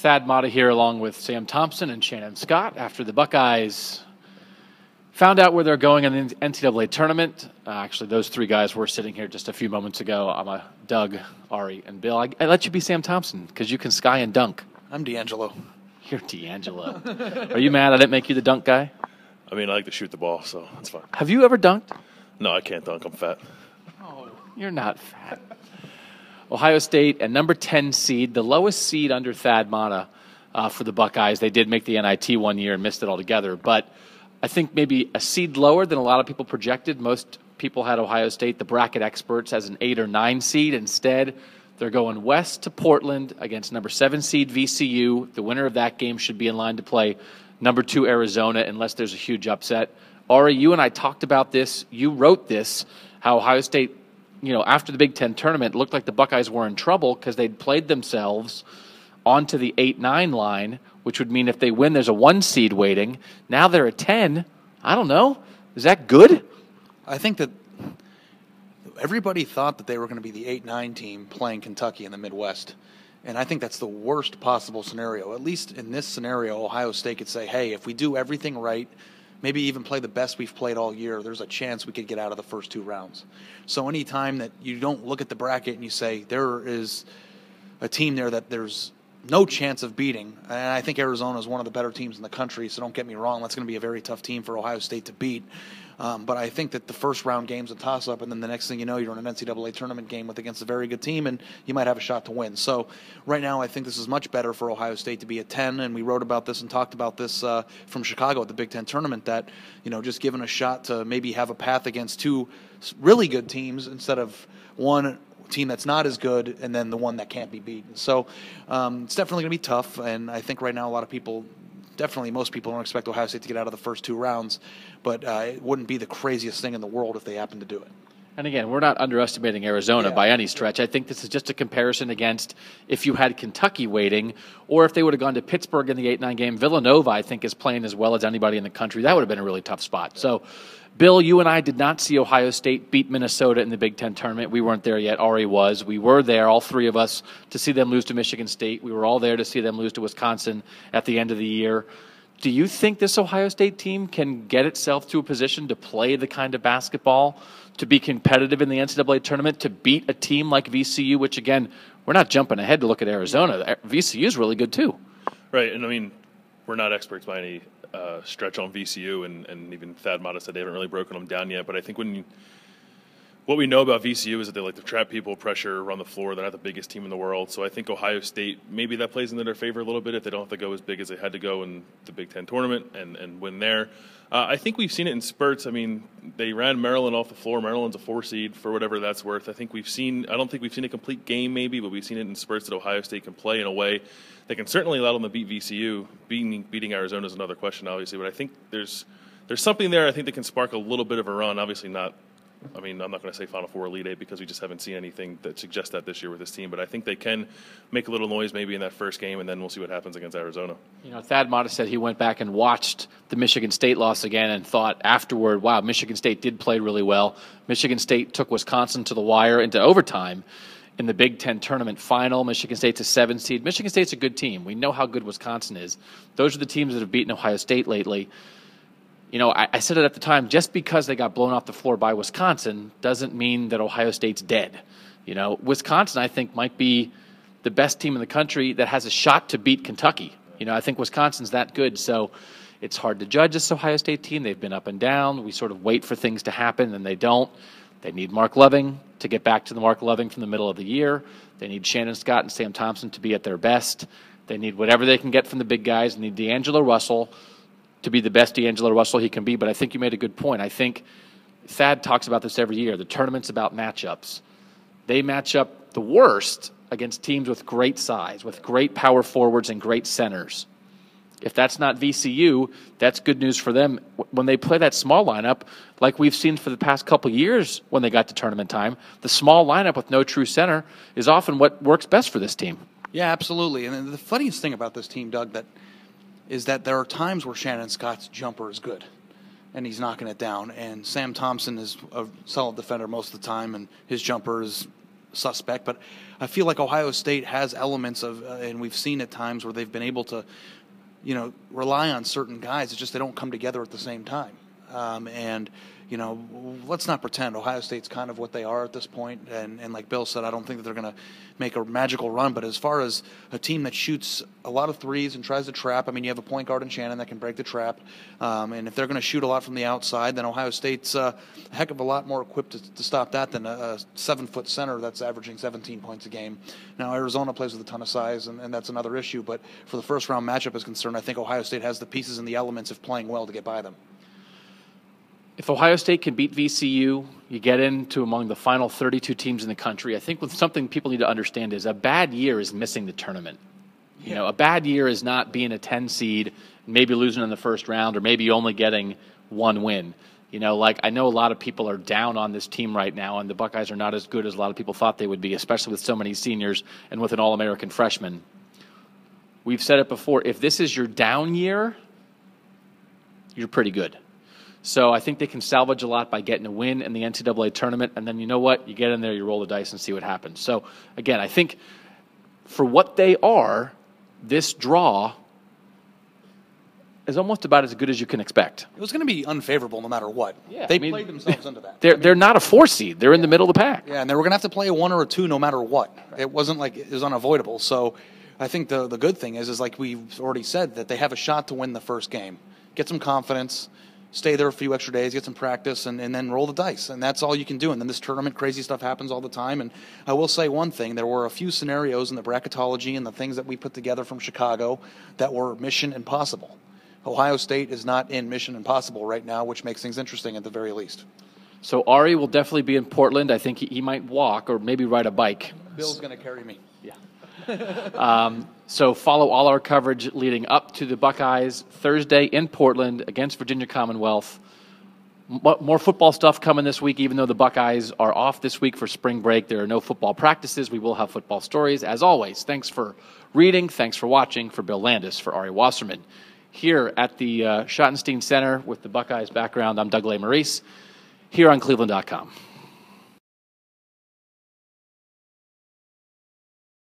Thad Matta here along with Sam Thompson and Shannon Scott after the Buckeyes found out where they're going in the NCAA tournament. Actually, those three guys were sitting here just a few moments ago. I'm Doug, Ari, and Bill. I let you be Sam Thompson because you can sky and dunk. I'm D'Angelo. You're D'Angelo. Are you mad I didn't make you the dunk guy? I mean, I like to shoot the ball, so that's fine. Have you ever dunked? No, I can't dunk. I'm fat. Oh, you're not fat. Ohio State, a number 10 seed, the lowest seed under Thad Matta for the Buckeyes. They did make the NIT one year and missed it altogether, but I think maybe a seed lower than a lot of people projected. Most people had Ohio State, the bracket experts, as an 8 or 9 seed. Instead, they're going west to Portland against number 7 seed VCU. The winner of that game should be in line to play number 2 Arizona unless there's a huge upset. Ari, you and I talked about this. You wrote this, how Ohio State, after the Big Ten tournament, it looked like the Buckeyes were in trouble because they'd played themselves onto the 8-9 line, which would mean if they win, there's a 1 seed waiting. Now they're a 10. I don't know. Is that good? I think that everybody thought that they were going to be the 8-9 team playing Kentucky in the Midwest. And I think that's the worst possible scenario. At least in this scenario, Ohio State could say, hey, if we do everything right, maybe even play the best we've played all year, there's a chance we could get out of the first 2 rounds. So any time that you don't look at the bracket and you say there is a team there that there's no chance of beating, and I think Arizona is one of the better teams in the country, so don't get me wrong, that's going to be a very tough team for Ohio State to beat. But I think that the first round game's a toss-up, and then the next thing you know, you're in an NCAA tournament game against a very good team, and you might have a shot to win. So right now I think this is much better for Ohio State to be a 10, and we wrote about this and talked about this from Chicago at the Big Ten tournament, that just given a shot to maybe have a path against 2 really good teams instead of one team that's not as good and then the one that can't be beaten. So it's definitely going to be tough, and I think right now a lot of people, definitely most people, don't expect Ohio State to get out of the first 2 rounds, but it wouldn't be the craziest thing in the world if they happened to do it. And again, we're not underestimating Arizona by any stretch. I think this is just a comparison against if you had Kentucky waiting, or if they would have gone to Pittsburgh in the 8-9 game. Villanova, I think, is playing as well as anybody in the country. That would have been a really tough spot. So, Bill, you and I did not see Ohio State beat Minnesota in the Big Ten tournament. We weren't there yet. Ari was. We were there, all 3 of us, to see them lose to Michigan State. We were all there to see them lose to Wisconsin at the end of the year. Do you think this Ohio State team can get itself to a position to play the kind of basketball, to be competitive in the NCAA tournament, to beat a team like VCU, which, again, we're not jumping ahead to look at Arizona. VCU is really good, too. Right, and I mean, we're not experts by any stretch on VCU, and even Thad Matta said they haven't really broken them down yet. But I think what we know about VCU is that they like to trap people, pressure, run the floor. They're not the biggest team in the world. So I think Ohio State, maybe that plays into their favor a little bit if they don't have to go as big as they had to go in the Big Ten tournament and win there. I think we've seen it in spurts. I mean, they ran Maryland off the floor. Maryland's a 4 seed for whatever that's worth. I don't think we've seen a complete game maybe, but we've seen it in spurts that Ohio State can play in a way that can certainly allow them to beat VCU. Beating Arizona is another question, obviously, but I think there's something there I think that can spark a little bit of a run. Obviously not. I mean, I'm not going to say Final Four, Elite Eight because we just haven't seen anything that suggests that this year with this team. But I think they can make a little noise maybe in that first game, and then we'll see what happens against Arizona. Thad Matta said he went back and watched the Michigan State loss again and thought afterward, wow, Michigan State did play really well. Michigan State took Wisconsin to the wire into overtime in the Big Ten tournament final. Michigan State's a 7 seed. Michigan State's a good team. We know how good Wisconsin is. Those are the teams that have beaten Ohio State lately. I said it at the time, just because they got blown off the floor by Wisconsin doesn't mean that Ohio State's dead. Wisconsin, I think, might be the best team in the country that has a shot to beat Kentucky. I think Wisconsin's that good, so it's hard to judge this Ohio State team. They've been up and down. We sort of wait for things to happen, and they don't. They need Mark Loving to get back to the Mark Loving from the middle of the year. They need Shannon Scott and Sam Thompson to be at their best. They need whatever they can get from the big guys. They need D'Angelo Russell to be the best D'Angelo Russell he can be. But I think you made a good point. I think Thad talks about this every year. The tournament's about matchups. They match up the worst against teams with great size, with great power forwards and great centers. If that's not VCU, that's good news for them. When they play that small lineup, like we've seen for the past couple years when they got to tournament time, the small lineup with no true center is often what works best for this team. Yeah, absolutely. And the funniest thing about this team, Doug, is that there are times where Shannon Scott's jumper is good, and he's knocking it down. And Sam Thompson is a solid defender most of the time, and his jumper is suspect. But I feel like Ohio State has elements of, and we've seen at times where they've been able to, rely on certain guys. It's just they don't come together at the same time. Let's not pretend Ohio State's kind of what they are at this point. And like Bill said, I don't think that they're going to make a magical run. But as far as a team that shoots a lot of threes and tries to trap, you have a point guard in Shannon that can break the trap. And if they're going to shoot a lot from the outside, then Ohio State's a heck of a lot more equipped to stop that than a 7-foot center that's averaging 17 points a game. Now, Arizona plays with a ton of size, and that's another issue. But for the first-round matchup is concerned, I think Ohio State has the pieces and the elements of playing well to get by them. If Ohio State can beat VCU, you get into among the final 32 teams in the country. I think with something people need to understand is a bad year is missing the tournament. A bad year is not being a 10 seed, maybe losing in the first round, or maybe only getting one win. I know a lot of people are down on this team right now, and the Buckeyes are not as good as a lot of people thought they would be, especially with so many seniors and with an All-American freshman. We've said it before, if this is your down year, you're pretty good. So I think they can salvage a lot by getting a win in the NCAA tournament, and then you know what? You get in there, you roll the dice, and see what happens. So, again, I think for what they are, this draw is almost about as good as you can expect. It was going to be unfavorable no matter what. Yeah, they played themselves into that. They're not a 4 seed. They're in the middle of the pack. Yeah, and they were going to have to play a 1 or a 2 no matter what. It wasn't like it was unavoidable. So I think the good thing is like we've already said, that they have a shot to win the first game. Get some confidence. Stay there a few extra days, get some practice, and then roll the dice. And that's all you can do. And then this tournament, crazy stuff happens all the time. And I will say one thing. There were a few scenarios in the bracketology and the things that we put together from Chicago that were mission impossible. Ohio State is not in mission impossible right now, which makes things interesting at the very least. So Ari will definitely be in Portland. I think he might walk or maybe ride a bike. Bill's going to carry me. Yeah. So follow all our coverage leading up to the Buckeyes Thursday in Portland against Virginia Commonwealth. More football stuff coming this week, even though the Buckeyes are off this week for spring break. There are no football practices. We will have football stories. As always, thanks for reading. Thanks for watching. For Bill Landis, for Ari Wasserman. Here at the Schottenstein Center with the Buckeyes background, I'm Doug Maurice here on cleveland.com.